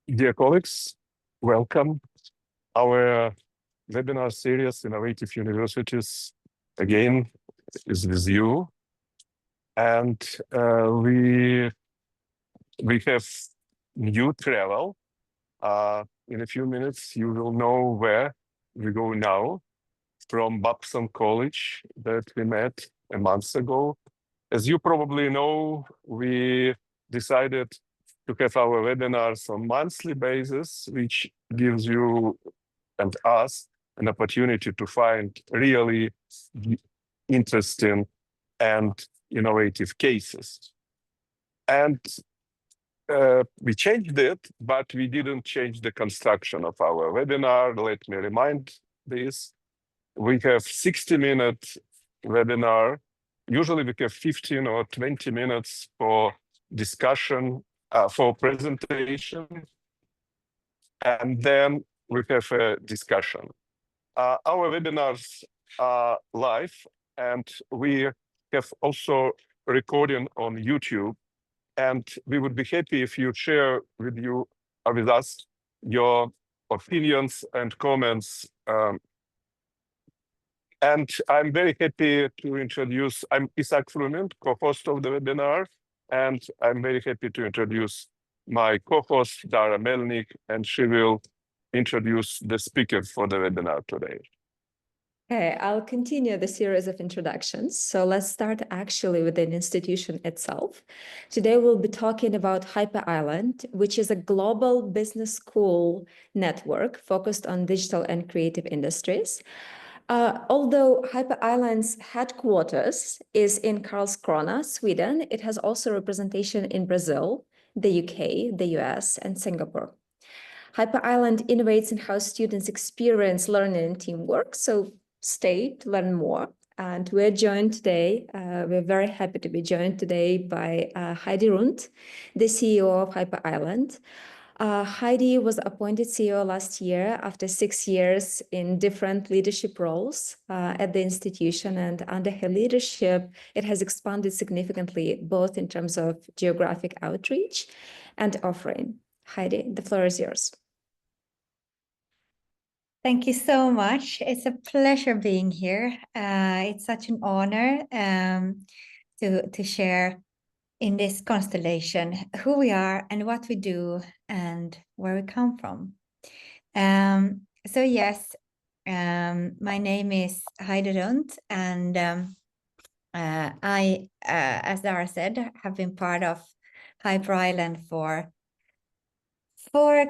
Dear colleagues, welcome. Our webinar series, Innovative Universities, again, is with you. And we have new travel. In a few minutes, you will know where we go now from Babson College that we met a month ago. As you probably know, we decided to have our webinars on monthly basis, which gives you and us an opportunity to find really interesting and innovative cases. And we changed it, but we didn't change the construction of our webinar. Let me remind this. We have 60-minute webinar. Usually we have 15 or 20 minutes for discussion, for presentation, and then we have a discussion. Our webinars are live, and we have also recording on YouTube. And we would be happy if you share with us your opinions and comments. And I'm very happy to introduce, I'm Isaac Frument, co-host of the webinar, and I'm very happy to introduce my co-host, Dara Melnik, and she will introduce the speaker for the webinar today. Okay, I'll continue the series of introductions. So let's start actually with the institution itself. Today we'll be talking about Hyper Island, which is a global business school network focused on digital and creative industries. Although Hyper Island's headquarters is in Karlskrona, Sweden, it has also representation in Brazil, the UK, the US, and Singapore. Hyper Island innovates in how students experience learning and teamwork. So stay to learn more. And we're joined today, we're very happy to be joined today by Heidi Rundt, the CEO of Hyper Island. Heidi was appointed CEO last year after 6 years in different leadership roles at the institution. And under her leadership, it has expanded significantly, both in terms of geographic outreach and offering. Heidi, the floor is yours. Thank you so much. It's a pleasure being here. It's such an honor to share in this constellation who we are and what we do and where we come from. So yes, my name is Heidi Rundt, and I, as Dara said, have been part of Hyper Island for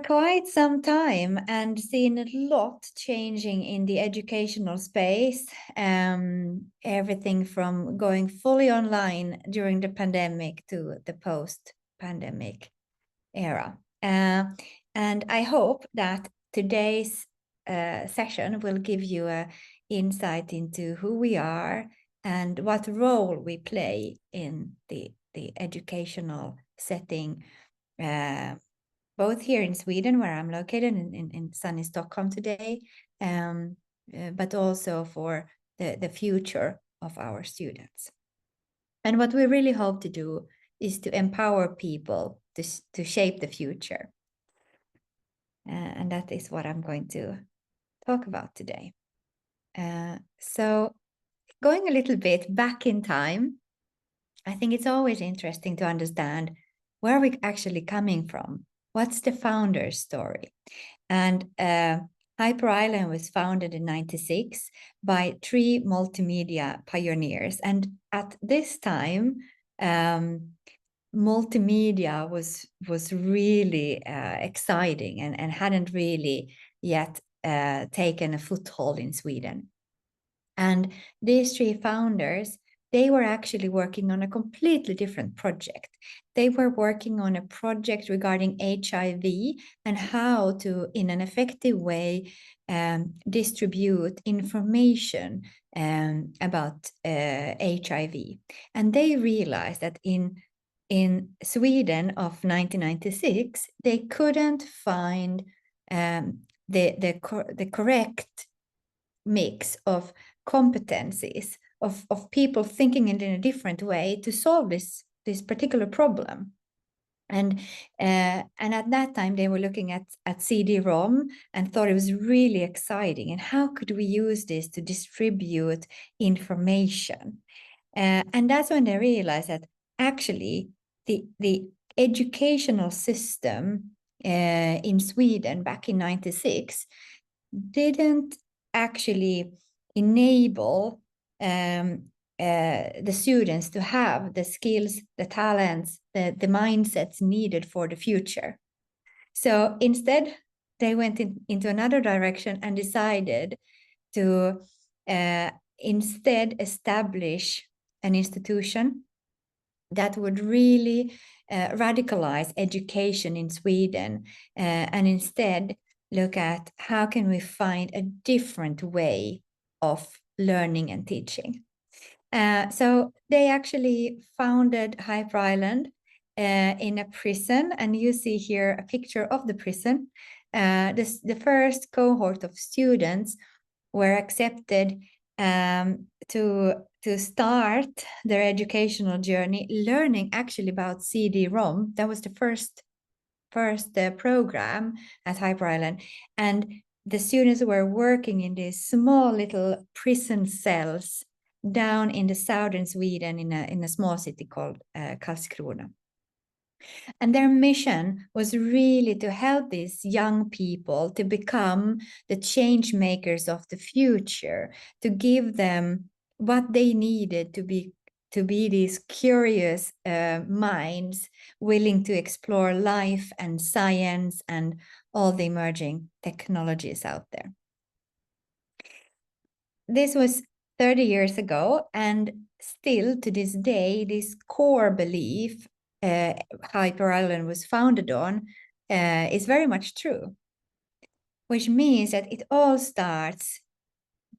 quite some time and seen a lot changing in the educational space. Everything from going fully online during the pandemic to the post-pandemic era. And I hope that today's session will give you an insight into who we are and what role we play in the educational setting, both here in Sweden, where I'm located in sunny Stockholm today, but also for the future of our students. And what we really hope to do is to empower people to shape the future. And that is what I'm going to talk about today. So going a little bit back in time, I think it's always interesting to understand where we're actually coming from. What's the founder's story? And Hyper Island was founded in '96 by 3 multimedia pioneers. And at this time, multimedia was really exciting and hadn't really yet taken a foothold in Sweden. And these 3 founders, they were actually working on a completely different project. They were working on a project regarding HIV and how to, in an effective way, distribute information about HIV. And they realized that in Sweden of 1996, they couldn't find the correct mix of competencies of people thinking in a different way to solve this particular problem. And at that time, they were looking at CD-ROM and thought it was really exciting. And how could we use this to distribute information? And that's when they realized that actually the educational system in Sweden back in '96 didn't actually enable the students to have the skills, the talents, the mindsets needed for the future. So instead, they went into another direction and decided to instead establish an institution that would really radicalize education in Sweden, and instead look at how can we find a different way of learning and teaching. So they actually founded Hyper Island in a prison, and you see here a picture of the prison. The first cohort of students were accepted to start their educational journey, learning actually about CD-ROM. That was the first program at Hyper Island, and the students were working in these small little prison cells down in the southern Sweden in a small city called Karlskrona. And their mission was really to help these young people to become the change makers of the future, to give them what they needed to be these curious minds willing to explore life and science and all the emerging technologies out there. This was 30 years ago, and still to this day, this core belief Hyper Island was founded on is very much true, which means that it all starts,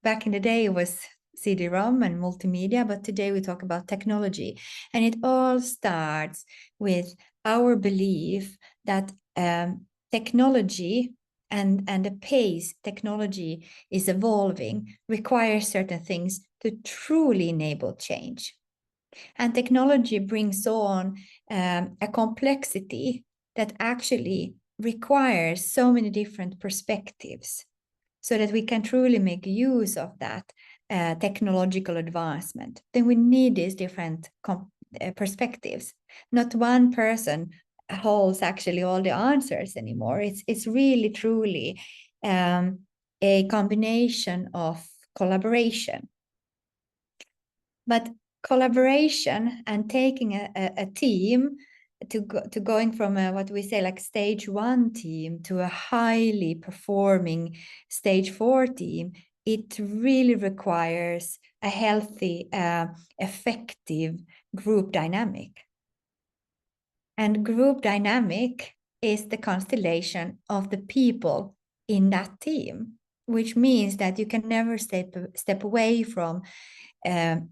back in the day it was CD-ROM and multimedia, but today we talk about technology. And it all starts with our belief that technology and the pace technology is evolving requires certain things to truly enable change. And technology brings on a complexity that actually requires so many different perspectives so that we can truly make use of that technological advancement. Then we need these different perspectives. Not one person holds actually all the answers anymore. It's really, truly a combination of collaboration. But collaboration and taking a team to going from what we say like stage 1 team to a highly performing stage 4 team, it really requires a healthy, effective group dynamic. And group dynamic is the constellation of the people in that team, which means that you can never step away from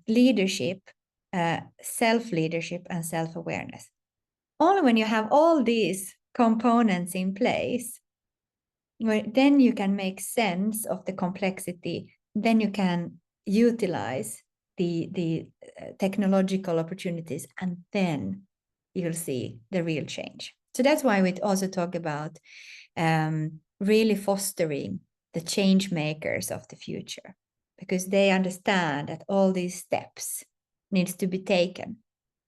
leadership, self-leadership, and self-awareness. Only when you have all these components in place, then you can make sense of the complexity, then you can utilize the technological opportunities, and then you'll see the real change. So that's why we also talk about really fostering the change makers of the future, because they understand that all these steps needs to be taken.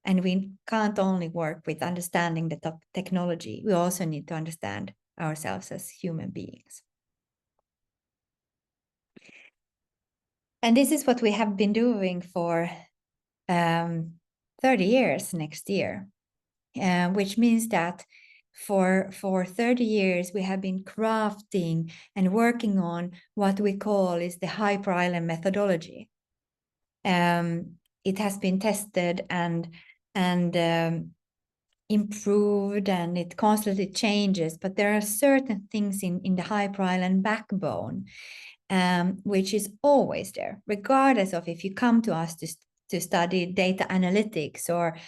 And we can't only work with understanding the technology, we also need to understand ourselves as human beings. And this is what we have been doing for 30 years next year, which means that for 30 years, we have been crafting and working on what we call is the Hyper Island methodology. It has been tested and improved, and it constantly changes, but there are certain things in the Hyper Island backbone which is always there, regardless of if you come to us to study data analytics or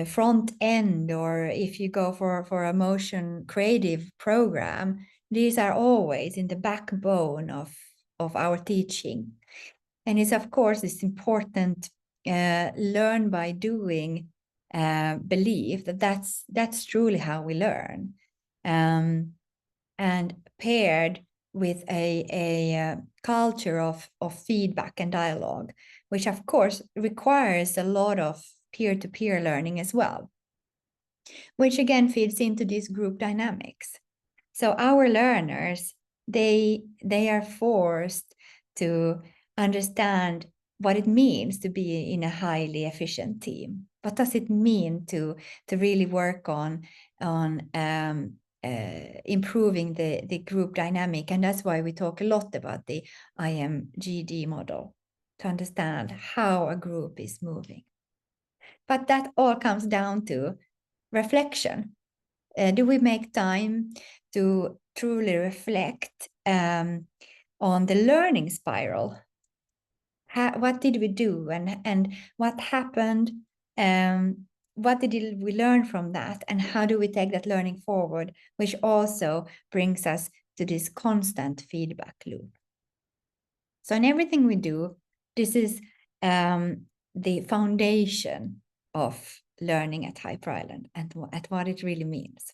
front end, or if you go for a motion creative program. These are always in the backbone of our teaching. And it's, of course, this important learn by doing belief that that's truly how we learn, and paired with a culture of feedback and dialogue, which of course requires a lot of peer-to-peer learning as well, which again feeds into these group dynamics. So our learners, they are forced to understand what it means to be in a highly efficient team. What does it mean to really work on improving the group dynamic? And that's why we talk a lot about the IMGD model, to understand how a group is moving. But that all comes down to reflection. Do we make time to truly reflect on the learning spiral? What did we do, and what happened? What did we learn from that, and how do we take that learning forward, which also brings us to this constant feedback loop. So in everything we do, this is the foundation of learning at Hyper Island and at what it really means.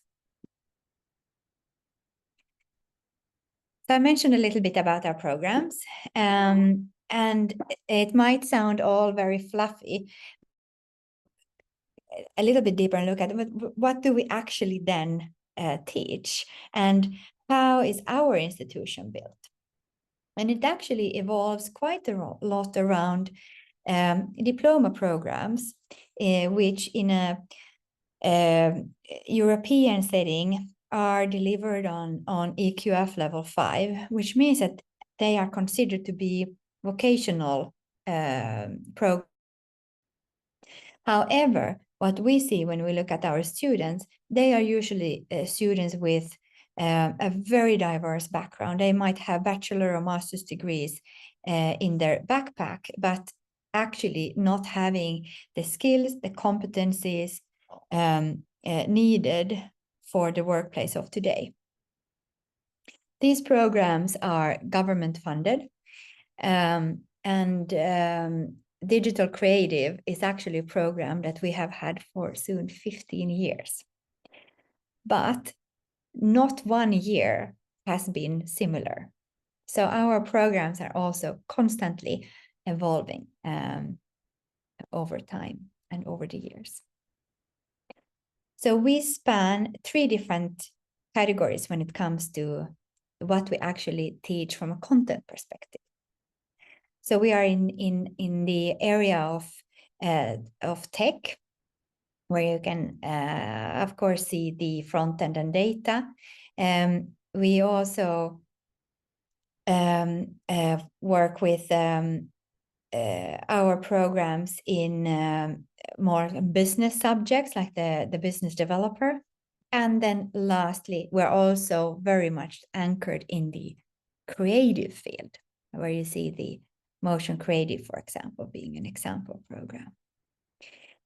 So I mentioned a little bit about our programs, and it might sound all very fluffy. A little bit deeper and look at it, but what do we actually then teach, and how is our institution built? And it actually evolves quite a lot around diploma programs, which in a European setting are delivered on EQF level 5, which means that they are considered to be vocational programs. However, what we see when we look at our students, they are usually students with a very diverse background. They might have bachelor or master's degrees in their backpack, but actually not having the skills, the competencies needed for the workplace of today. These programs are government funded, and Digital Creative is actually a program that we have had for soon 15 years. But not one year has been similar. So our programs are also constantly evolving over time and over the years. So we span 3 different categories when it comes to what we actually teach from a content perspective. So we are in the area of tech, where you can, of course, see the front end and data. We also work with our programs in more business subjects, like the business developer. And then lastly, we're also very much anchored in the creative field, where you see the motion creative, for example, being an example program.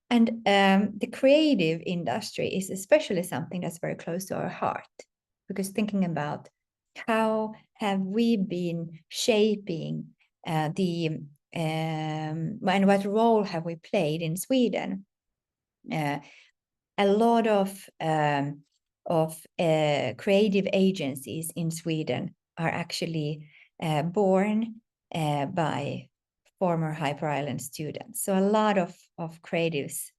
And the creative industry is especially something that's very close to our heart, because thinking about how have we been shaping and what role have we played in Sweden? A lot of creative agencies in Sweden are actually born by former Hyper Island students. So a lot of creatives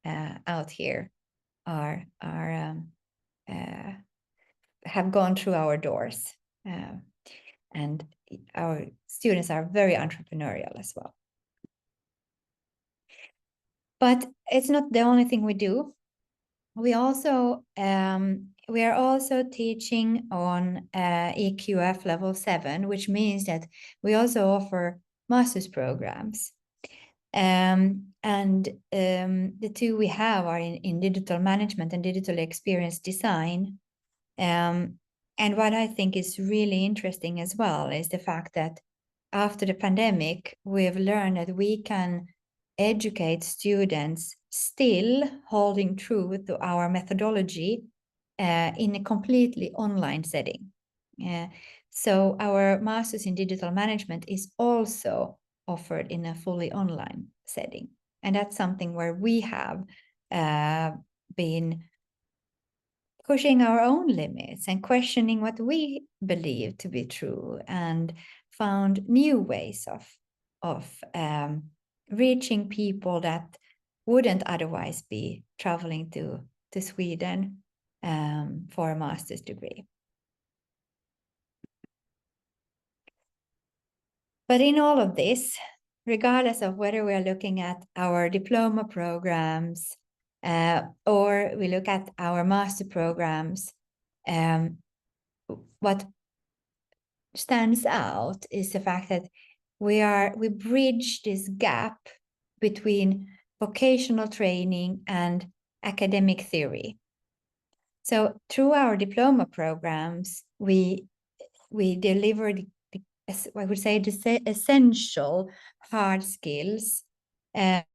out here are have gone through our doors, and our students are very entrepreneurial as well. But it's not the only thing we do. We also we are also teaching on EQF level 7, which means that we also offer master's programs. The 2 we have are in digital management and digital experience design. And what I think is really interesting as well is the fact that after the pandemic, we've learned that we can educate students still holding true to our methodology in a completely online setting. So our master's in digital management is also offered in a fully online setting. And that's something where we have been pushing our own limits and questioning what we believe to be true, and found new ways of reaching people that wouldn't otherwise be traveling to Sweden for a master's degree. But in all of this, regardless of whether we are looking at our diploma programs or we look at our master programs, what stands out is the fact that we bridge this gap between vocational training and academic theory. So through our diploma programs, we deliver I would say the essential hard skills, a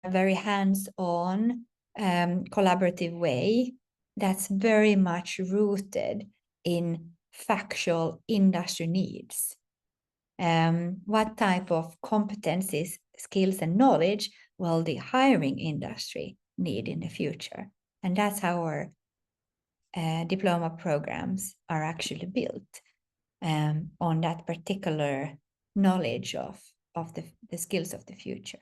very hands-on, collaborative way that's very much rooted in factual industry needs. What type of competencies, skills, and knowledge will the hiring industry need in the future? And that's how our diploma programs are actually built. On that particular knowledge of the skills of the future.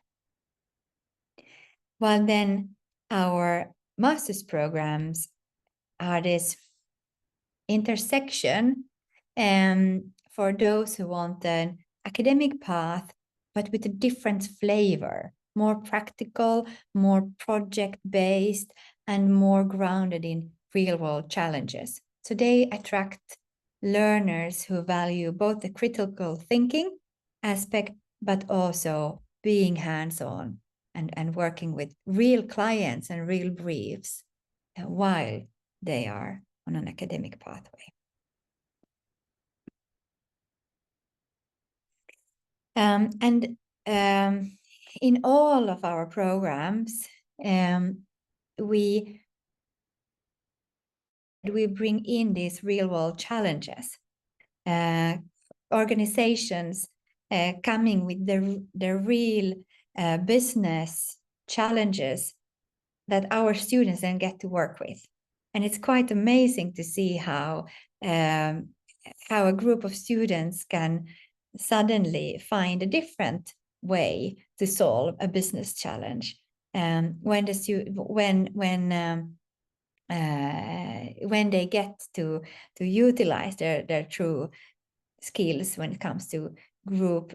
While then our master's programs are this intersection for those who want an academic path, but with a different flavor, more practical, more project-based, and more grounded in real-world challenges. So they attract learners who value both the critical thinking aspect, but also being hands-on and working with real clients and real briefs while they are on an academic pathway. In all of our programs, we bring in these real-world challenges. Organizations coming with the real business challenges that our students then get to work with. And it's quite amazing to see how a group of students can suddenly find a different way to solve a business challenge. When they get to utilize their true skills when it comes to group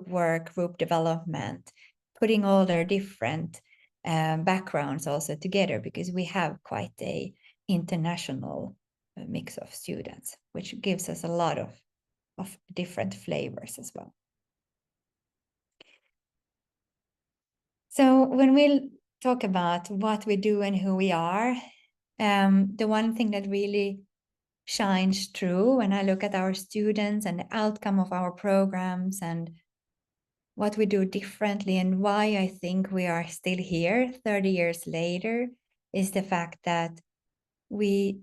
work, group development, putting all their different backgrounds also together, because we have quite a international mix of students, which gives us a lot of different flavors as well. So when we talk about what we do and who we are, the one thing that really shines through when I look at our students and the outcome of our programs and what we do differently and why I think we are still here 30 years later is the fact that we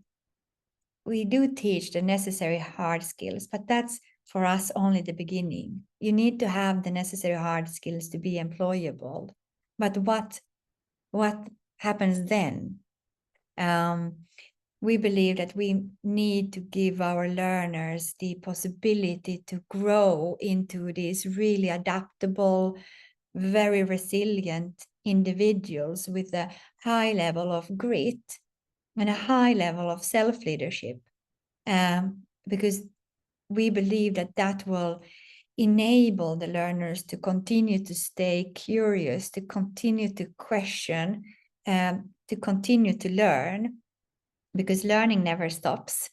do teach the necessary hard skills, but that's for us only the beginning. You need to have the necessary hard skills to be employable. But what happens then? We believe that we need to give our learners the possibility to grow into these really adaptable, very resilient individuals with a high level of grit and a high level of self-leadership, because we believe that that will enable the learners to continue to stay curious, to continue to question, to continue to learn, because learning never stops.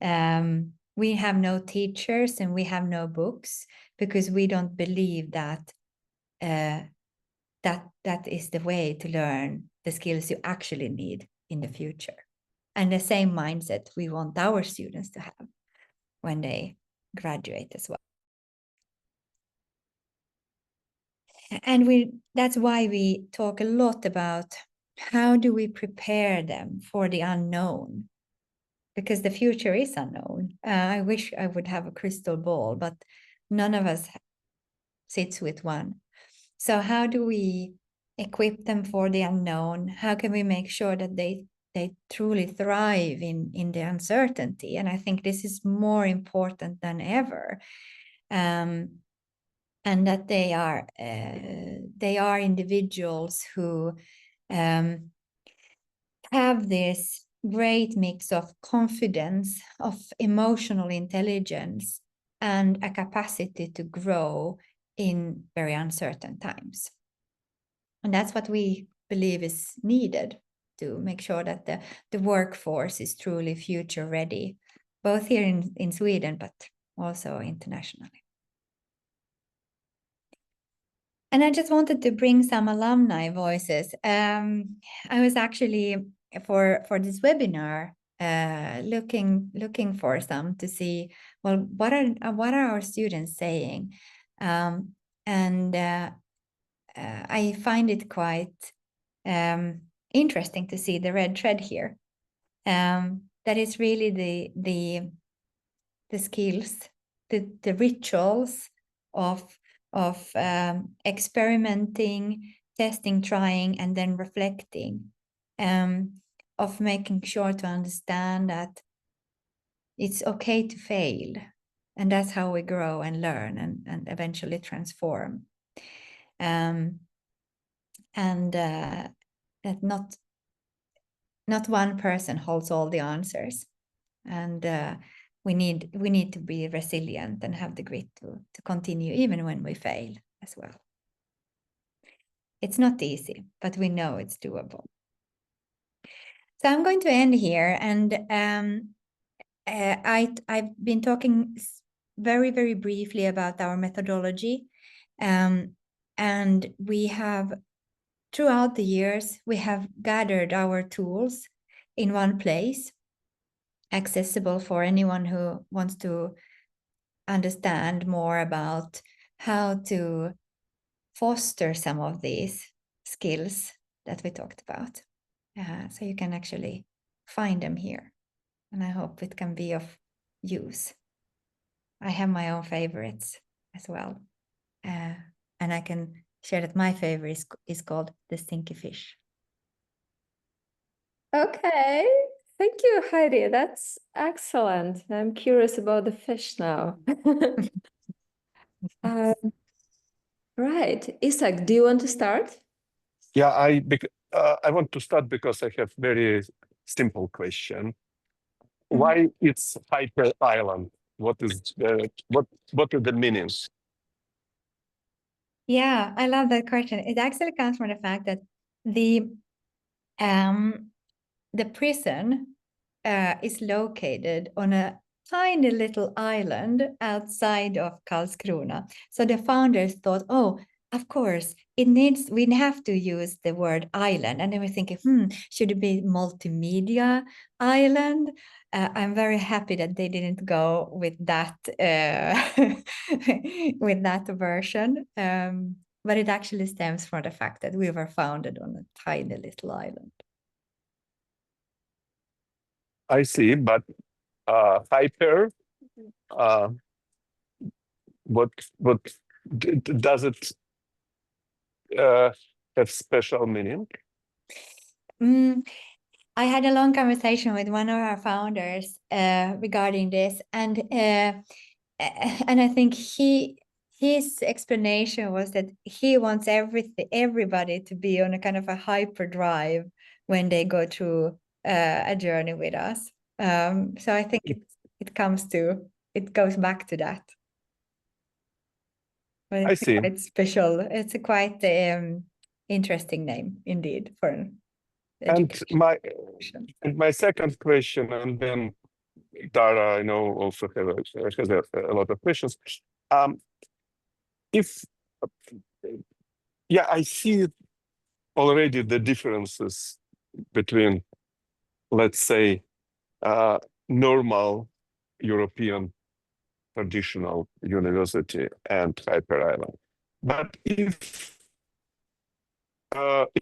We have no teachers and we have no books, because we don't believe that that is the way to learn the skills you actually need in the future. And the same mindset we want our students to have when they graduate as well. And that's why we talk a lot about how do we prepare them for the unknown? Because the future is unknown. I wish I would have a crystal ball, but none of us sits with one. So how do we equip them for the unknown? How can we make sure that they truly thrive in the uncertainty? And I think this is more important than ever. And that they are individuals who have this great mix of confidence, of emotional intelligence, and a capacity to grow in very uncertain times. And that's what we believe is needed to make sure that the workforce is truly future ready, both here in Sweden, but also internationally. And I just wanted to bring some alumni voices. I was actually for this webinar looking for some to see, well, what are our students saying, and I find it quite interesting to see the red thread here. That is really the skills, the rituals of experimenting, testing, trying, and then reflecting, of making sure to understand that it's okay to fail, and that's how we grow and learn and eventually transform. And that not one person holds all the answers, and we need to be resilient and have the grit to continue even when we fail as well. It's not easy, but we know it's doable. So I'm going to end here, and I've been talking very, very briefly about our methodology, and we have, throughout the years, we have gathered our tools in one place, accessible for anyone who wants to understand more about how to foster some of these skills that we talked about. So you can actually find them here, and I hope it can be of use. I have my own favorites as well, and I can share that my favorite is called the stinky fish. Okay, thank you, Heidi. That's excellent. I'm curious about the fish now. Right, Isak, do you want to start? Yeah, I want to start because I have very simple question. Why it's hyper island? What is what are the meanings? Yeah, I love that question. It actually comes from the fact that the prison is located on a tiny little island outside of Karlskrona. So the founders thought, oh, of course, we have to use the word island. And then we're thinking, should it be multimedia island? I'm very happy that they didn't go with that with that version. But it actually stems from the fact that we were founded on a tiny little island. I see, but hyper, what does it have special meaning? I had a long conversation with one of our founders regarding this, and I think his explanation was that he wants everybody to be on a kind of a hyperdrive when they go through a journey with us. So I think it goes back to that. But I see. Quite special. It's a quite interesting name indeed for. And my second question, and then Dara, I know, also has a lot of questions. I see already the differences between, let's say, normal European traditional university and hyper island. But if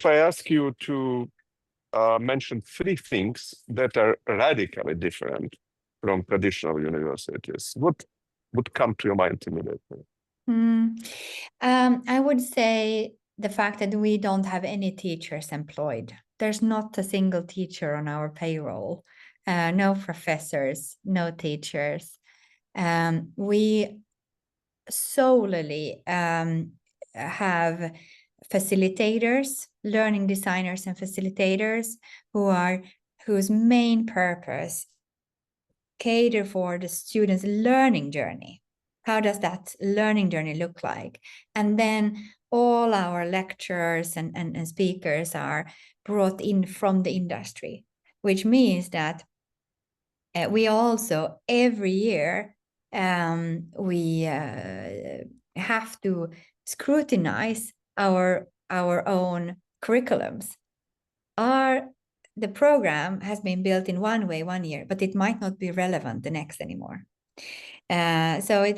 I ask you to mention three things that are radically different from traditional universities, what would come to your mind immediately? I would say the fact that we don't have any teachers employed. There's not a single teacher on our payroll, no professors, no teachers. We solely have facilitators, learning designers and facilitators whose main purpose cater for the student's learning journey. How does that learning journey look like? And then all our lecturers and speakers are brought in from the industry, which means that we also every year we have to scrutinize our own curriculums. The program has been built in one way one year, but it might not be relevant the next anymore. So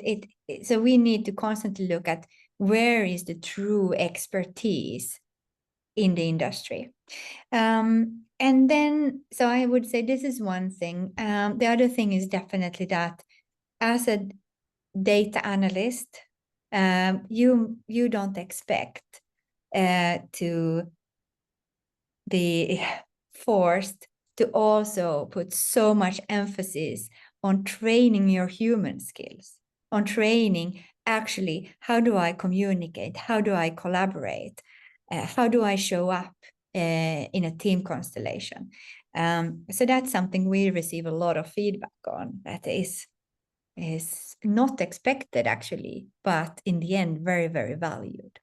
we need to constantly look at where is the true expertise in the industry. And then, so I would say this is one thing. The other thing is definitely that as a data analyst, you don't expect to be forced to also put so much emphasis on training your human skills, on training actually, how do I communicate? How do I collaborate? How do I show up in a team constellation? So that's something we receive a lot of feedback on, that is not expected actually, but in the end, very, very valued.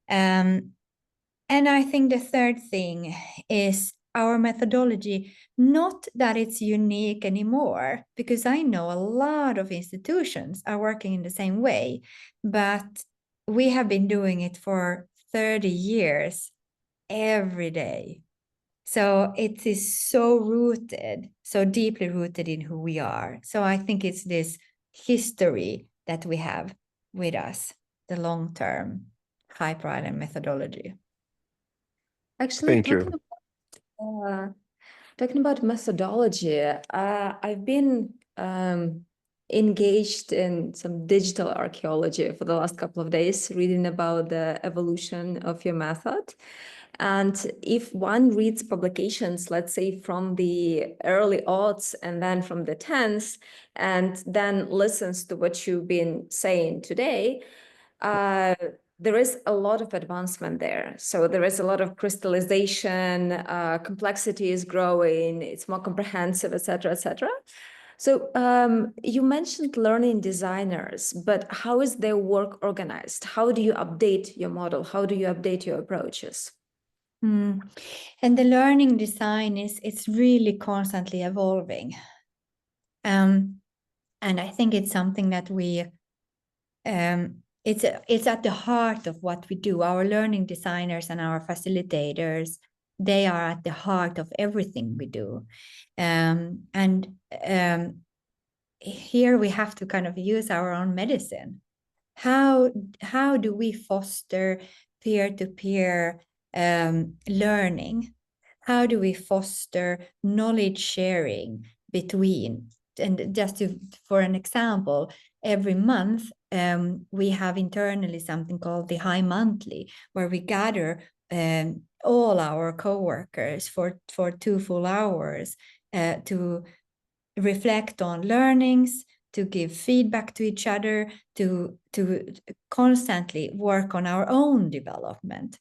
And I think the third thing is our methodology, not that it's unique anymore, because I know a lot of institutions are working in the same way, but we have been doing it for 30 years every day. So it is so rooted, so deeply rooted in who we are. So I think it's this history that we have with us, the long-term Hyper Island methodology. Actually, Thank you. Talking about methodology, I've been engaged in some digital archaeology for the last couple of days, reading about the evolution of your method. And if one reads publications, let's say from the early aughts and then from the 10s, and then listens to what you've been saying today, there is a lot of advancement there. So there is a lot of crystallization, complexity is growing, it's more comprehensive, et cetera, et cetera. So you mentioned learning designers, but how is their work organized? How do you update your model? How do you update your approaches? And the learning design it's really constantly evolving. And I think it's something that we it's at the heart of what we do. Our learning designers and our facilitators, they are at the heart of everything we do. Here we have to kind of use our own medicine. How do we foster peer-to-peer learning? How do we foster knowledge sharing between? And just for an example, every month we have internally something called the High Monthly, where we gather all our co-workers for 2 full hours to reflect on learnings, to give feedback to each other, to constantly work on our own development.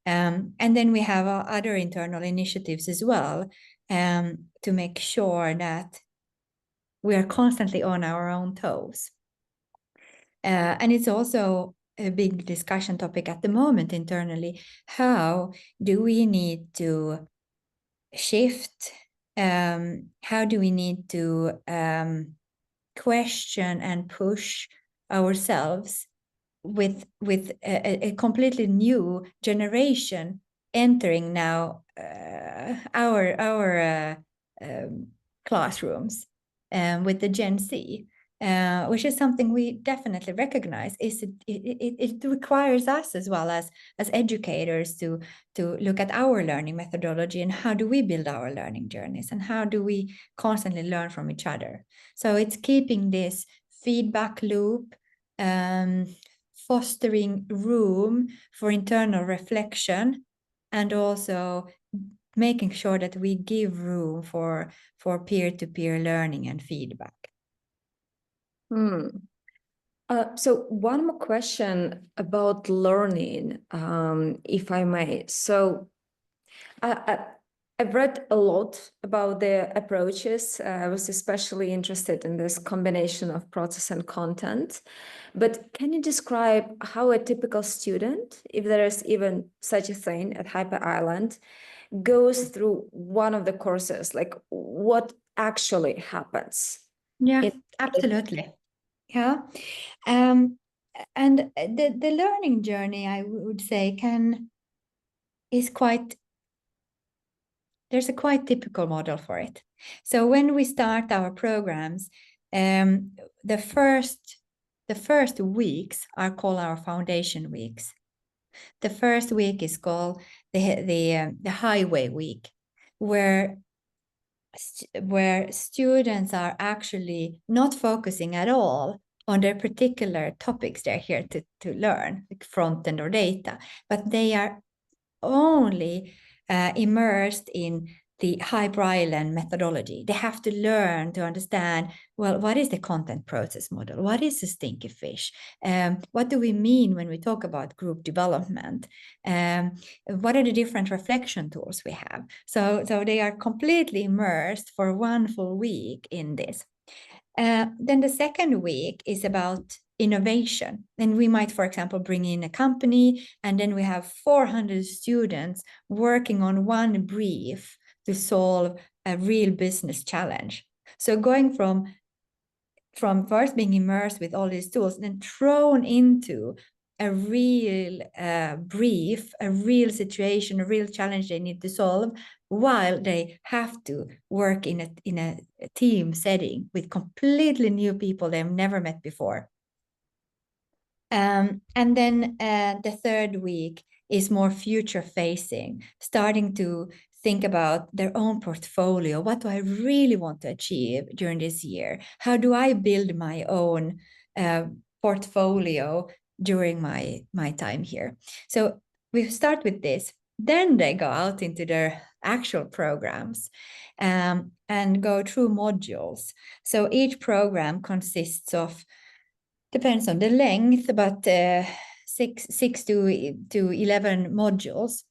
And then we have other internal initiatives as well to make sure that we are constantly on our own toes. And it's also a big discussion topic at the moment internally. How do we need to shift? How do we need to question and push ourselves with a completely new generation entering now our classrooms with the Gen Z, which is something we definitely recognize. It requires us as well as educators to look at our learning methodology and how do we build our learning journeys and how do we constantly learn from each other. So it's keeping this feedback loop, fostering room for internal reflection, and also making sure that we give room for peer-to-peer learning and feedback. So one more question about learning, if I may. So I've read a lot about the approaches. I was especially interested in this combination of process and content. But can you describe how a typical student, if there is even such a thing at Hyper Island, goes through one of the courses? Like what actually happens? Yeah, absolutely. Yeah. And the learning journey, I would say, there's a quite typical model for it. So when we start our programs, the first weeks are called our foundation weeks. The first week is called the highway week, where students are actually not focusing at all on their particular topics they're here to learn, like front end or data, but they are only immersed in the Hyper Island methodology. They have to learn to understand, well, what is the content process model? What is a stinky fish? What do we mean when we talk about group development? What are the different reflection tools we have? So they are completely immersed for one full week in this. Then the second week is about innovation. And we might, for example, bring in a company, and then we have 400 students working on one brief to solve a real business challenge. So going from first being immersed with all these tools, then thrown into a real brief, a real situation, a real challenge they need to solve, while they have to work in a team setting with completely new people they've never met before. And then the third week is more future facing, starting to think about their own portfolio. What do I really want to achieve during this year? How do I build my own portfolio during my time here? So we start with this. Then they go out into their actual programs and go through modules. So each program consists of, depends on the length, but 6 to 11 modules,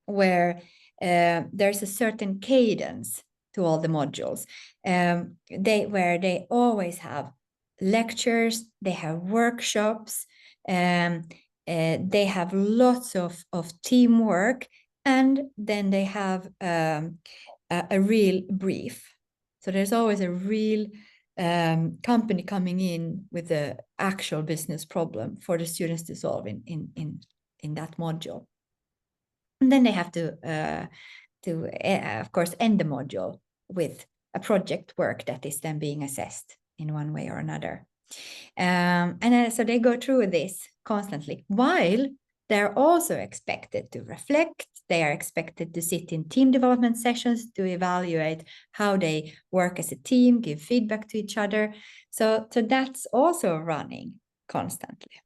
where there's a certain cadence to all the modules. Where they always have lectures, they have workshops, they have lots of teamwork, and then they have a real brief. So there's always a real company coming in with the actual business problem for the students to solve in that module. And then they have to of course, end the module with a project work that is then being assessed in one way or another. So they go through this constantly, while they're also expected to reflect. They are expected to sit in team development sessions to evaluate how they work as a team, give feedback to each other. So that's also running constantly.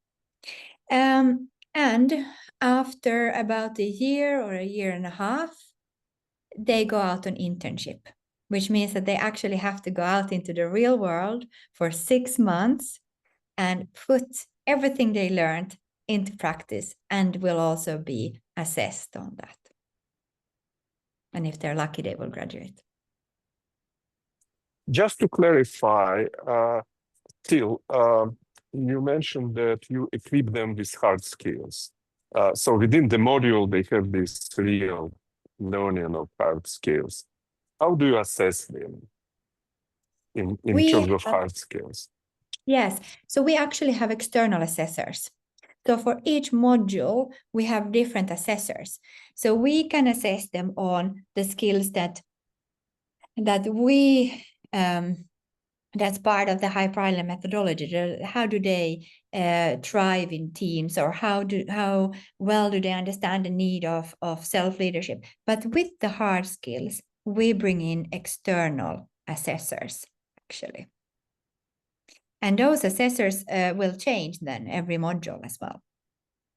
And after about a year or a year and a half, they go out on internship, which means that they actually have to go out into the real world for 6 months and put everything they learned into practice, and will also be assessed on that. And if they're lucky, they will graduate. Just to clarify, still, you mentioned that you equip them with hard skills. So within the module, they have this real learning of hard skills. How do you assess them in terms of hard skills? Yes, so we actually have external assessors. So for each module, we have different assessors. So we can assess them on the skills that we that's part of the Hyper Island methodology. How do they thrive in teams, or how well do they understand the need of self-leadership? But with the hard skills, we bring in external assessors, actually. And those assessors will change then every module as well.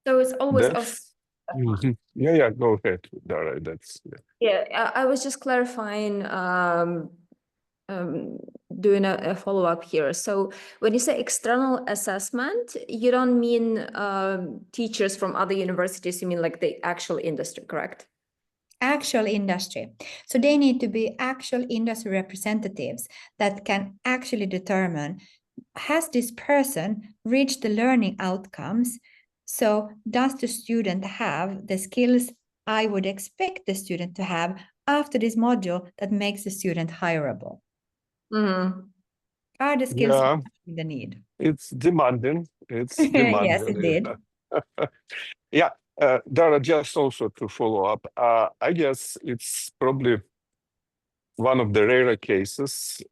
So it's always That's yeah, go ahead, Dara. I was just clarifying, doing a follow-up here. So when you say external assessment, you don't mean teachers from other universities, you mean like the actual industry, correct? Actual industry. So they need to be actual industry representatives that can actually determine, has this person reached the learning outcomes? So does the student have the skills I would expect the student to have after this module that makes the student hireable? Are the skills matching the need? It's demanding. It's demanding. Yes, indeed. Yeah, Dara, just also to follow up, I guess it's probably one of the rarer cases,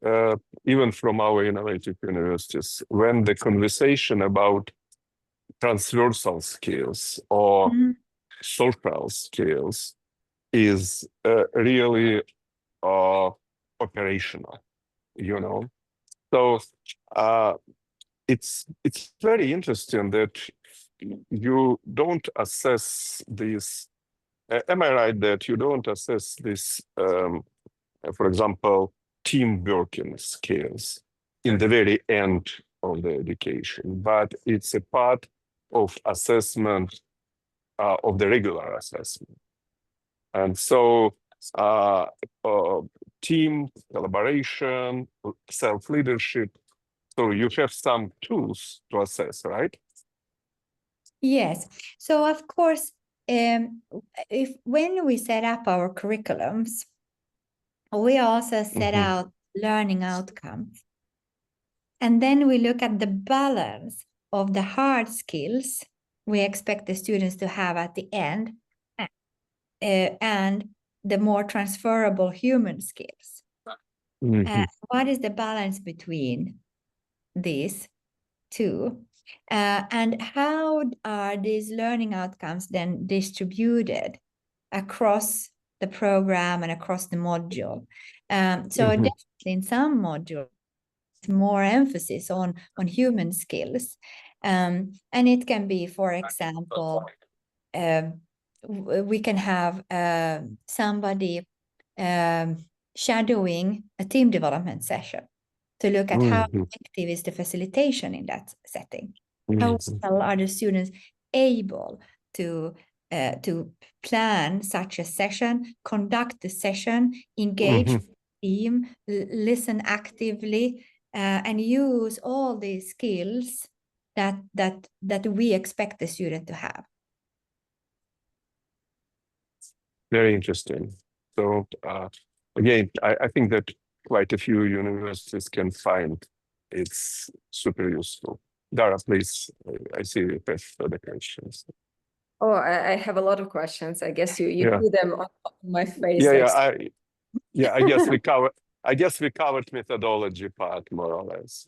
even from our innovative universities, when the conversation about transversal skills or social skills is really operational, you know. So it's very interesting that you don't assess this. Am I right that you don't assess this, for example, team working skills in the very end of the education, but it's a part of assessment of the regular assessment. And so team collaboration, self-leadership, so you have some tools to assess, right? Yes. So of course, when we set up our curriculums, we also set out learning outcomes. And then we look at the balance of the hard skills we expect the students to have at the end and the more transferable human skills. What is the balance between these two? And how are these learning outcomes then distributed across the program and across the module? So definitely in some modules, more emphasis on human skills. And it can be, for example, we can have somebody shadowing a team development session to look at how effective is the facilitation in that setting. How well are the students able to plan such a session, conduct the session, engage the team, listen actively, and use all these skills that we expect the student to have. Very interesting. So again, I think that quite a few universities can find it's super useful. Dara, please, I see you have further questions. Oh, I have a lot of questions. I guess you threw them on my face. I guess we covered methodology part more or less.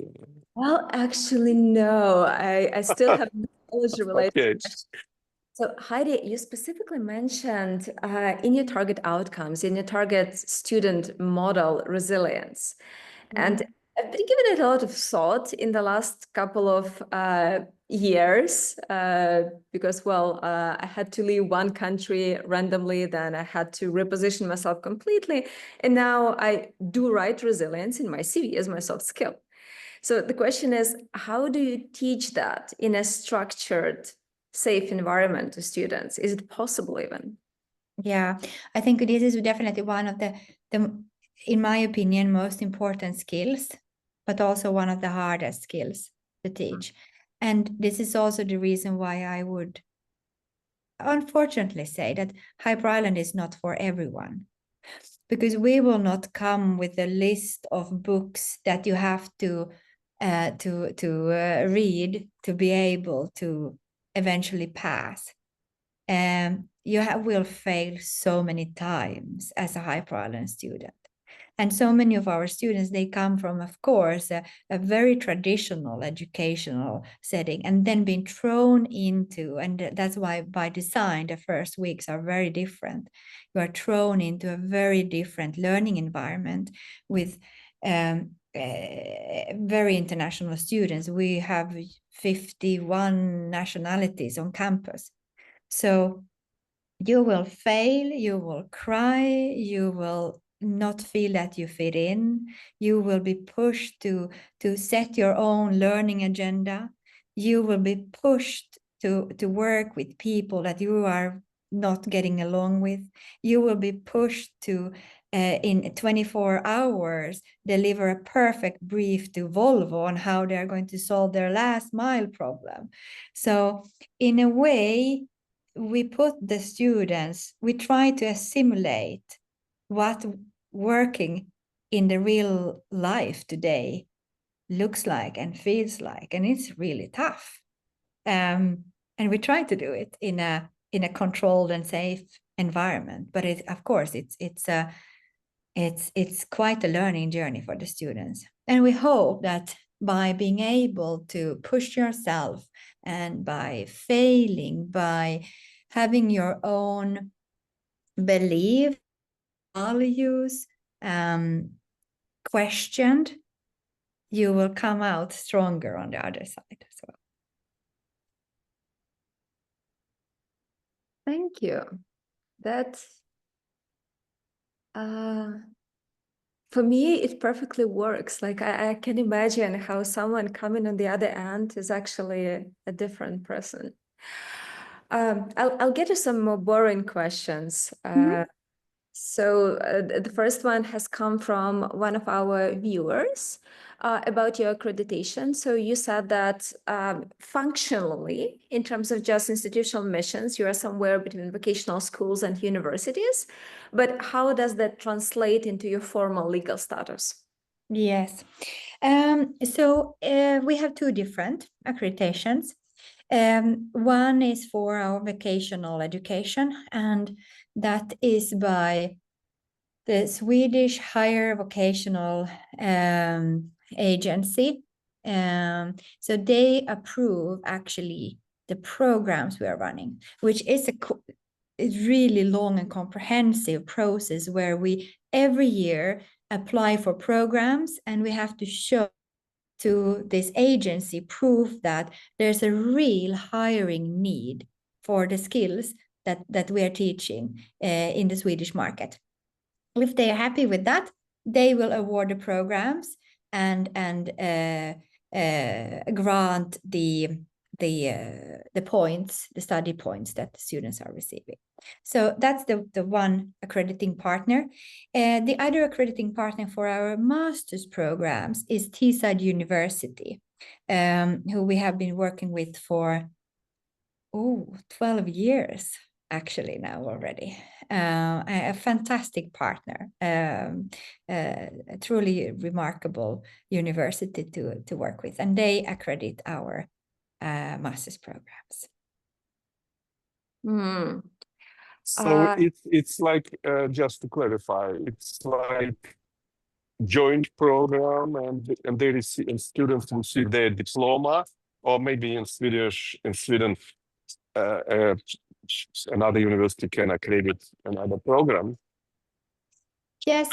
Well, actually, no. I still have methodology related questions. So Heidi, you specifically mentioned in your target outcomes, in your target student model, resilience. And I've been giving it a lot of thought in the last couple of years because, well, I had to leave one country randomly, then I had to reposition myself completely. And now I do write resilience in my CV as my soft skill. So the question is, how do you teach that in a structured, safe environment to students? Is it possible even? Yeah, I think this is definitely one of the in my opinion, most important skills, but also one of the hardest skills to teach. And this is also the reason why I would unfortunately say that Hyper Island is not for everyone. Because we will not come with a list of books that you have to read to be able to eventually pass. You will fail so many times as a Hyper Island student. And so many of our students, they come from, of course, a very traditional educational setting and then being thrown into, and that's why by design, the first weeks are very different. You are thrown into a very different learning environment with very international students. We have 51 nationalities on campus. So you will fail, you will cry, you will not feel that you fit in, you will be pushed to set your own learning agenda, you will be pushed to work with people that you are not getting along with, you will be pushed to in 24 hours deliver a perfect brief to Volvo on how they're going to solve their last mile problem. So in a way, we put the students, we try to assimilate what working in the real life today looks like and feels like, and it's really tough. And we try to do it in a controlled and safe environment, but of course it's quite a learning journey for the students. And we hope that by being able to push yourself and by failing, by having your own belief, values questioned, you will come out stronger on the other side as well. Thank you. That, for me, it perfectly works. Like I can imagine how someone coming on the other end is actually a different person. I'll get to some more boring questions. So the first one has come from one of our viewers about your accreditation. So you said that functionally, in terms of just institutional missions, you are somewhere between vocational schools and universities. But how does that translate into your formal legal status? Yes. So we have two different accreditations. One is for our vocational education, and that is by the Swedish Higher Vocational Agency. So they approve actually the programs we are running, which is a really long and comprehensive process where we every year apply for programs, and we have to show to this agency proof that there's a real hiring need for the skills that we are teaching in the Swedish market. If they are happy with that, they will award the programs and grant the points, the study points that the students are receiving. So that's the one accrediting partner. The other accrediting partner for our master's programs is Teesside University, who we have been working with for 12 years actually now already. A fantastic partner, a truly remarkable university to work with, and they accredit our master's programs. So it's like, just to clarify, it's like joint program, and they receive, and students receive their diploma, or maybe in Sweden, another university can accredit another program. Yes,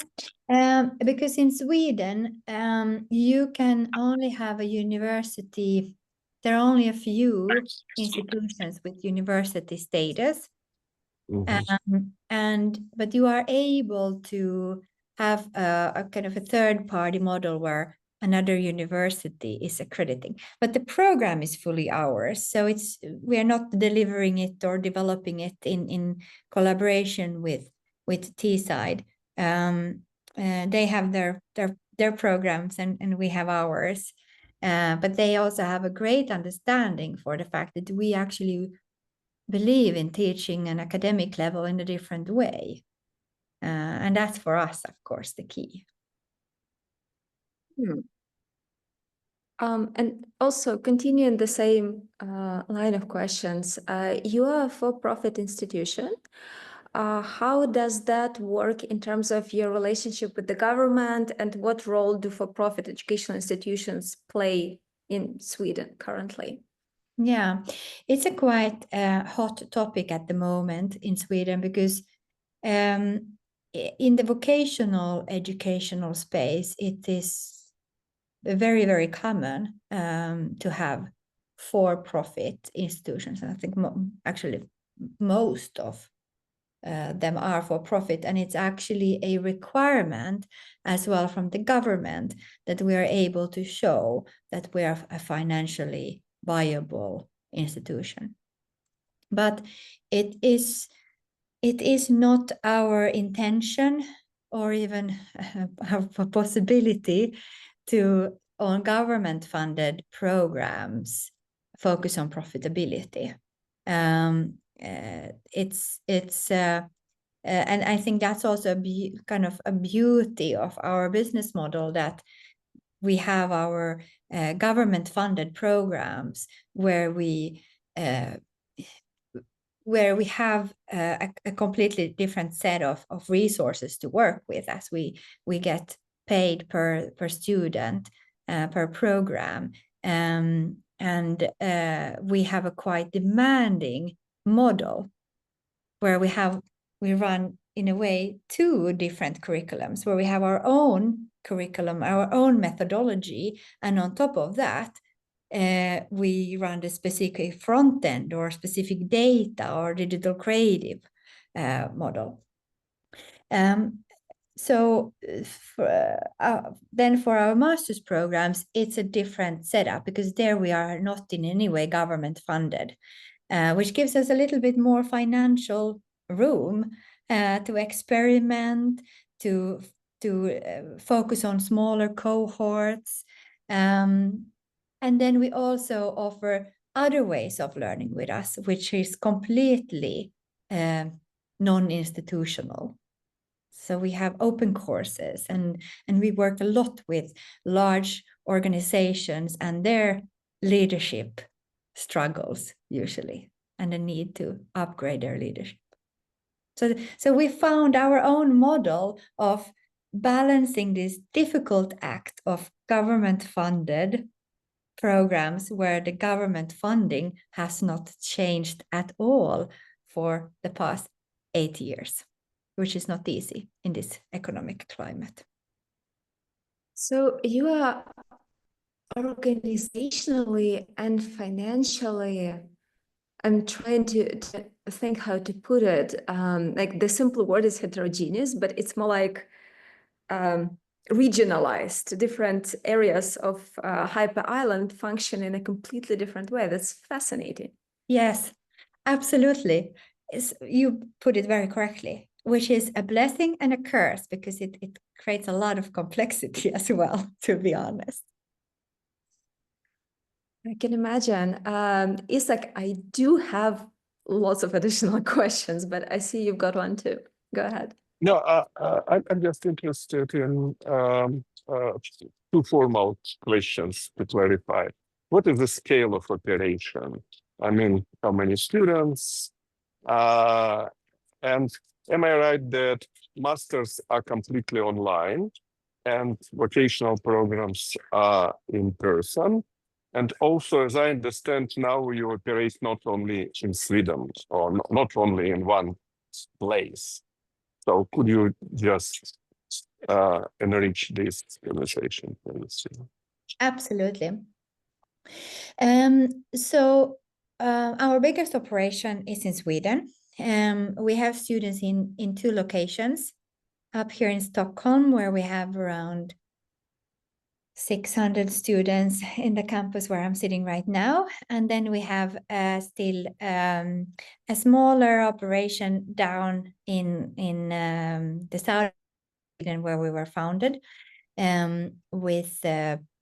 because in Sweden, you can only have a university. There are only a few institutions with university status. But you are able to have a kind of a third-party model where another university is accrediting, but the program is fully ours. So we are not delivering it or developing it in collaboration with Teesside. They have their programs and we have ours. But they also have a great understanding for the fact that we actually believe in teaching an academic level in a different way. And that's for us, of course, the key. And also continuing the same line of questions, you are a for-profit institution. How does that work in terms of your relationship with the government, and what role do for-profit educational institutions play in Sweden currently? Yeah, it's a quite hot topic at the moment in Sweden because in the vocational educational space, it is very, very common to have for-profit institutions. And I think actually most of them are for profit, and it's actually a requirement as well from the government that we are able to show that we are a financially viable institution. But it is not our intention or even a possibility to, on government-funded programs, focus on profitability. And I think that's also kind of a beauty of our business model, that we have our government-funded programs where we have a completely different set of resources to work with, as we get paid per student, per program. And we have a quite demanding model where we run in a way 2 different curriculums, where we have our own curriculum, our own methodology, and on top of that, we run the specific front end or specific data or digital creative model. So then for our master's programs, it's a different setup, because there we are not in any way government funded, which gives us a little bit more financial room to experiment, to focus on smaller cohorts. And then we also offer other ways of learning with us, which is completely non-institutional. So we have open courses, and we work a lot with large organizations and their leadership struggles usually, and the need to upgrade their leadership. So we found our own model of balancing this difficult act of government-funded programs where the government funding has not changed at all for the past 8 years, which is not easy in this economic climate. So you are organizationally and financially, I'm trying to think how to put it. Like the simple word is heterogeneous, but it's more like regionalized. Different areas of Hyper Island function in a completely different way. That's fascinating. Yes, absolutely. You put it very correctly, which is a blessing and a curse, because it creates a lot of complexity as well, to be honest. I can imagine. Isak, I do have lots of additional questions, but I see you've got one too. Go ahead. No, I'm just interested in 2 formal questions to clarify. What is the scale of operation? I mean, how many students? And am I right that masters are completely online and vocational programs are in person? And also, as I understand now, you operate not only in Sweden or not only in one place. So could you just enrich this conversation, please? Absolutely. So our biggest operation is in Sweden. We have students in 2 locations, up here in Stockholm, where we have around 600 students in the campus where I'm sitting right now. And then we have still a smaller operation down in the south of Sweden, where we were founded, with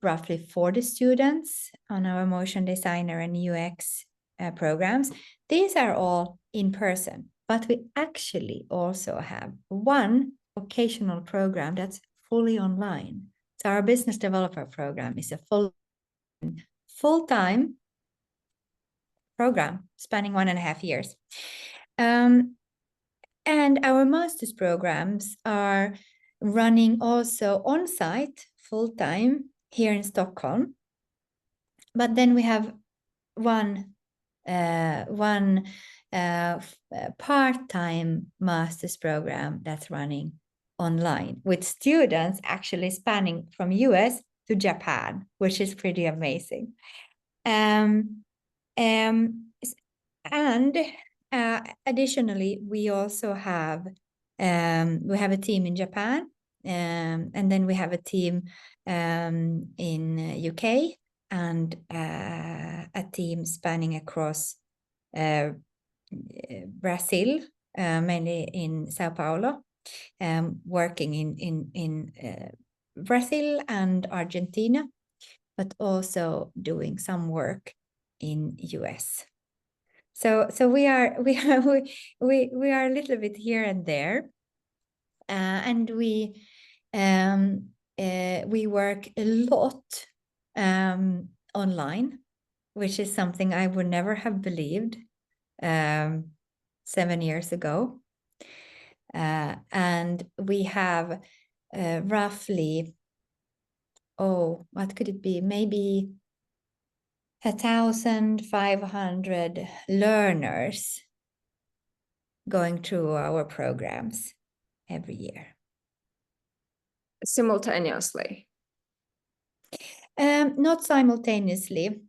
roughly 40 students on our motion designer and UX programs. These are all in person, but we actually also have one vocational program that's fully online. So our business developer program is a full-time program spanning 1.5 years. And our master's programs are running also on-site full-time here in Stockholm. But then we have one part-time master's program that's running online, with students actually spanning from US to Japan, which is pretty amazing. And additionally, we also have a team in Japan, and then we have a team in UK, and a team spanning across Brazil, mainly in Sao Paulo, working in Brazil and Argentina, but also doing some work in US. So we are a little bit here and there, and we work a lot online, which is something I would never have believed 7 years ago. And we have roughly, what could it be? Maybe 1,500 learners going through our programs every year. Simultaneously? Not simultaneously.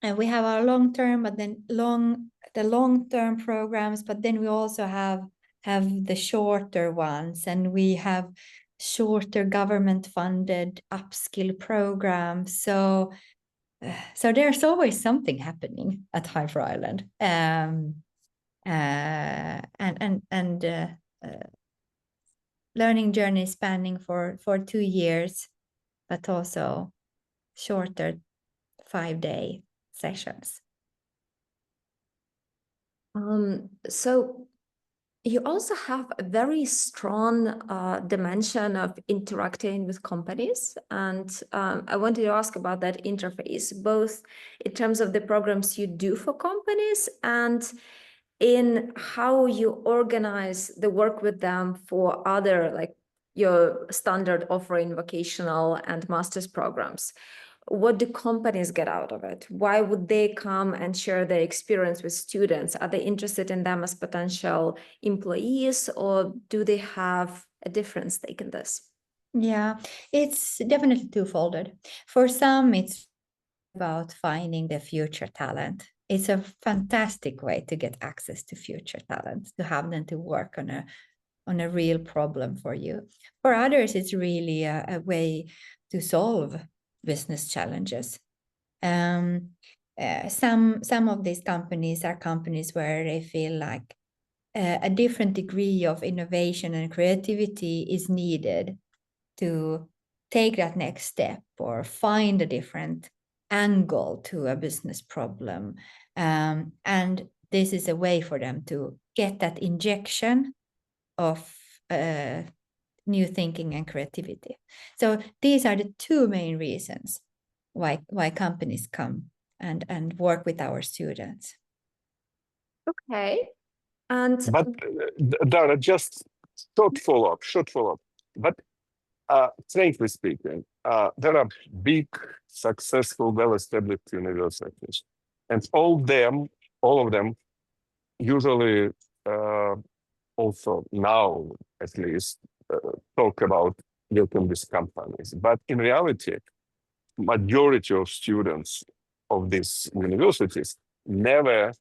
We have our long-term, but then the long-term programs, but then we also have the shorter ones, and we have shorter government-funded upskill programs. So there's always something happening at Hyper Island, and learning journey spanning for 2 years, but also shorter 5-day sessions. So you also have a very strong dimension of interacting with companies. And I wanted to ask about that interface, both in terms of the programs you do for companies and in how you organize the work with them for other, like your standard offering vocational and master's programs. What do companies get out of it? Why would they come and share their experience with students? Are they interested in them as potential employees, or do they have a different stake in this? Yeah, it's definitely twofold. For some, it's about finding the future talent. It's a fantastic way to get access to future talent, to have them to work on a real problem for you. For others, it's really a way to solve business challenges. Some of these companies are companies where they feel like a different degree of innovation and creativity is needed to take that next step or find a different angle to a business problem. And this is a way for them to get that injection of new thinking and creativity. So these are the two main reasons why companies come and work with our students. Okay. But Dara, just short follow-up. But frankly speaking, there are big, successful, well-established universities, and all of them usually also now, at least, talk about working with companies. But in reality, majority of students of these universities never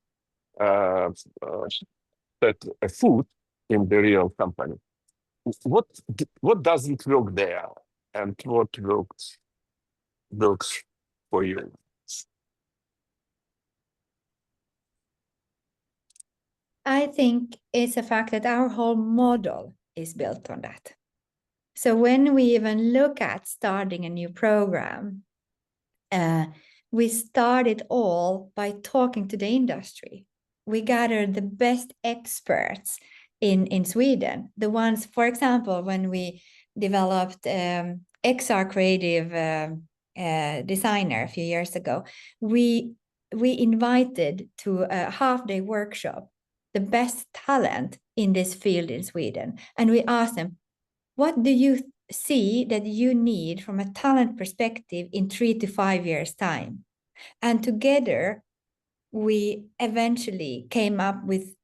set a foot in the real company. What doesn't work there, and what works for you? I think it's a fact that our whole model is built on that. So when we even look at starting a new program, we start it all by talking to the industry. We gather the best experts in Sweden. The ones, for example, when we developed XR Creative Designer a few years ago, we invited to a half-day workshop the best talent in this field in Sweden. And we asked them, what do you see that you need from a talent perspective in 3 to 5 years' time? And together, we eventually came up with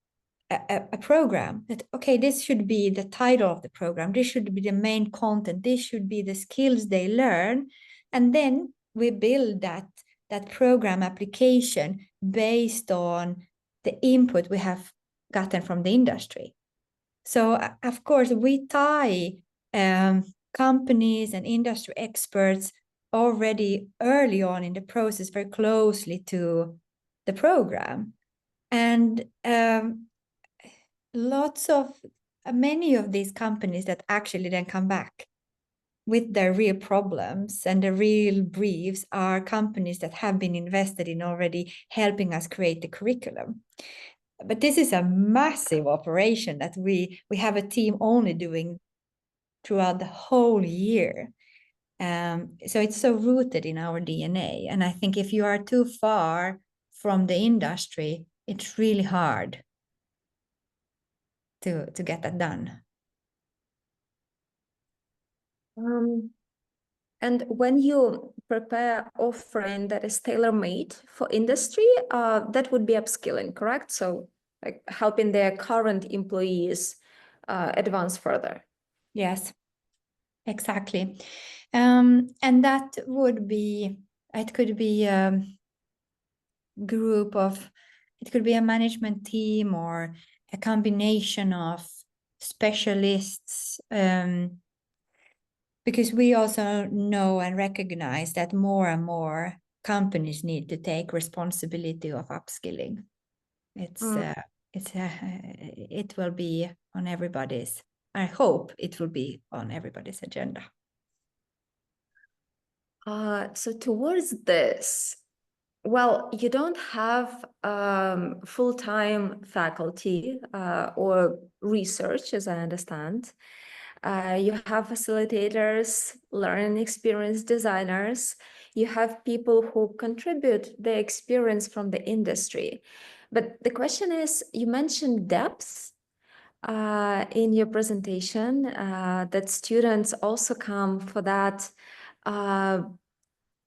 a program that, okay, this should be the title of the program. This should be the main content. This should be the skills they learn And then we build that program application based on the input we have gotten from the industry. So of course we tie companies and industry experts already early on in the process very closely to the program. And many of these companies that actually then come back with their real problems and the real briefs are companies that have been invested in already helping us create the curriculum. But this is a massive operation that we have a team only doing throughout the whole year. So it's so rooted in our DNA. And I think if you are too far from the industry, it's really hard to get that done. And when you prepare offering that is tailor-made for industry, that would be upskilling, correct? So like helping their current employees advance further. Yes, exactly. And that would be, it could be a group of, it could be a management team or a combination of specialists, because we also know and recognize that more and more companies need to take responsibility of upskilling. It will be on everybody's, I hope it will be on everybody's agenda. So towards this, well, you don't have full-time faculty or research, as I understand. You have facilitators, learning experience designers. You have people who contribute their experience from the industry. But the question is, you mentioned depth in your presentation, that students also come for that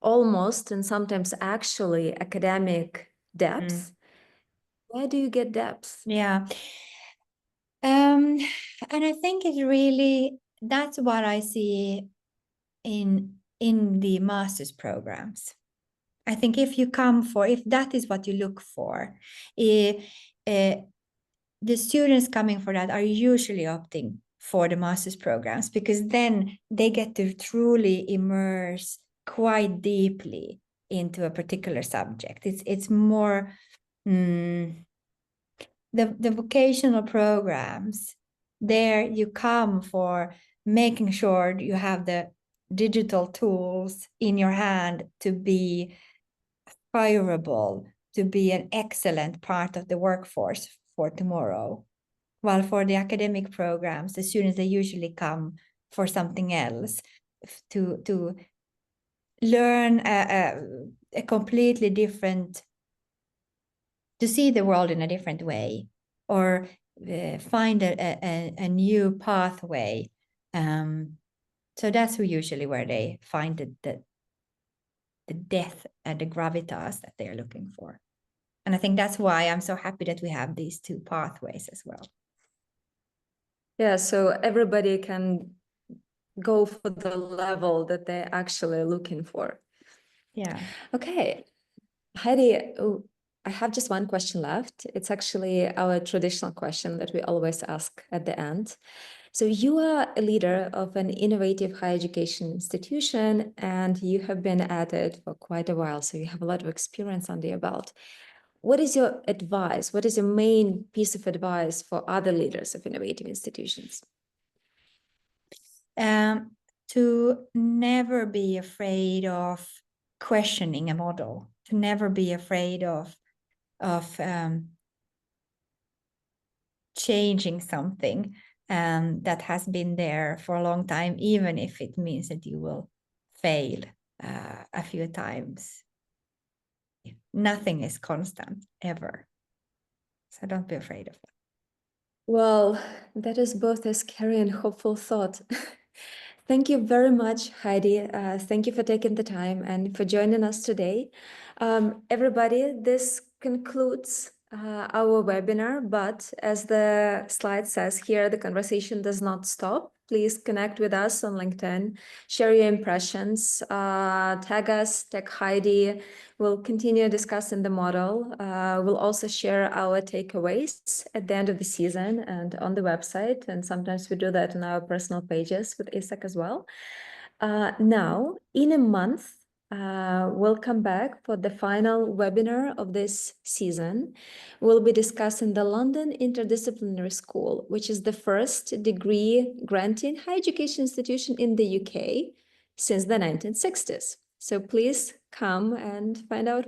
almost and sometimes actually academic depth. Where do you get depth? Yeah. And I think it really, that's what I see in the master's programs. I think if that is what you look for, the students coming for that are usually opting for the master's programs, because then they get to truly immerse quite deeply into a particular subject. It's more the vocational programs. There you come for making sure you have the digital tools in your hand to be hireable, to be an excellent part of the workforce for tomorrow. While for the academic programs, the students, they usually come for something else, to learn a completely different, to see the world in a different way, or find a new pathway. So that's usually where they find the depth and the gravitas that they're looking for. And I think that's why I'm so happy that we have these two pathways as well. Yeah, so everybody can go for the level that they're actually looking for. Yeah. Okay. Heidi, I have just one question left. It's actually our traditional question that we always ask at the end. So you are a leader of an innovative higher education institution, and you have been at it for quite a while. So you have a lot of experience under your belt. What is your advice? What is your main piece of advice for other leaders of innovative institutions? To never be afraid of questioning a model, to never be afraid of changing something that has been there for a long time, even if it means that you will fail a few times. Nothing is constant, ever. So don't be afraid of that. Well, that is both a scary and hopeful thought. Thank you very much, Heidi. Thank you for taking the time and for joining us today. Everybody, this concludes our webinar, but as the slide says here, the conversation does not stop. please connect with us on LinkedIn, share your impressions, tag us, tag Heidi. We'll continue discussing the model. We'll also share our takeaways at the end of the season and on the website. And sometimes we do that on our personal pages with Isak as well. Now, in a month, we'll come back for the final webinar of this season. We'll be discussing the London Interdisciplinary School, which is the first degree granting higher education institution in the UK since the 1960s. So please come and find out why.